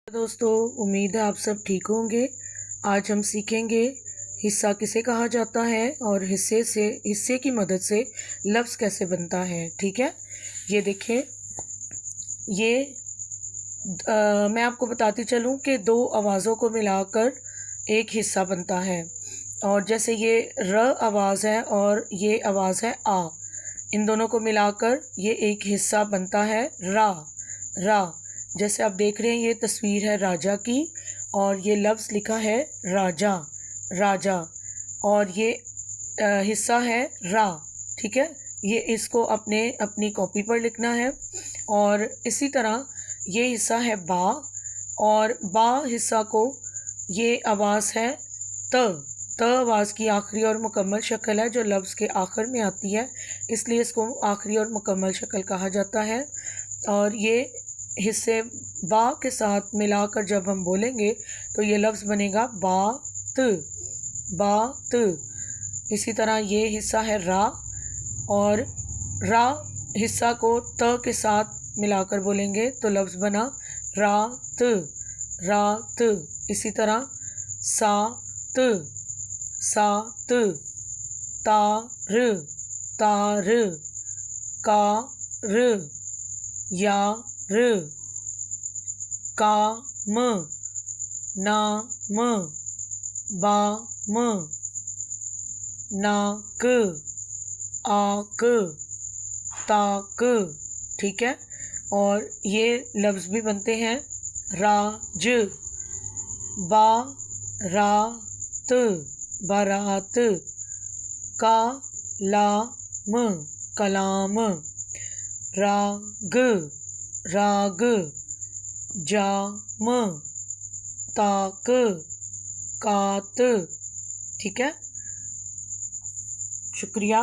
दोस्तों, उम्मीद है आप सब ठीक होंगे। आज हम सीखेंगे हिस्सा किसे कहा जाता है और हिस्से की मदद से लफ्ज़ कैसे बनता है। ठीक है, ये देखें, ये मैं आपको बताती चलूँ कि दो आवाज़ों को मिलाकर एक हिस्सा बनता है। और जैसे ये र आवाज़ है और ये आवाज़ है आ, इन दोनों को मिलाकर ये एक हिस्सा बनता है रा। रा, जैसे आप देख रहे हैं ये तस्वीर है राजा की और ये लफ्ज़ लिखा है राजा, राजा, और ये हिस्सा है रा। ठीक है, ये इसको अपनी कॉपी पर लिखना है। और इसी तरह ये हिस्सा है बा, और बा हिस्सा को ये आवाज़ है त आवाज़ की आखिरी और मुकम्मल शक्ल है जो लफ्ज़ के आखिर में आती है, इसलिए इसको आखिरी और मुकम्मल शक्ल कहा जाता है। और ये हिस्से बा के साथ मिलाकर जब हम बोलेंगे तो ये लफ्ज़ बनेगा बात, बात। इसी तरह ये हिस्सा है रा, और रा हिस्सा को त के साथ मिलाकर बोलेंगे तो लफ्ज़ बना रात, रात। इसी तरह सात, सात। तार, तार। कार, यार। काम, नाम। बाम, नाक, आक, ताक। ठीक है, और ये लफ्ज़ भी बनते हैं राज, बारात, बारात। कालाम, कलाम। राग, राग। जाम, ताक, कात। ठीक है, शुक्रिया।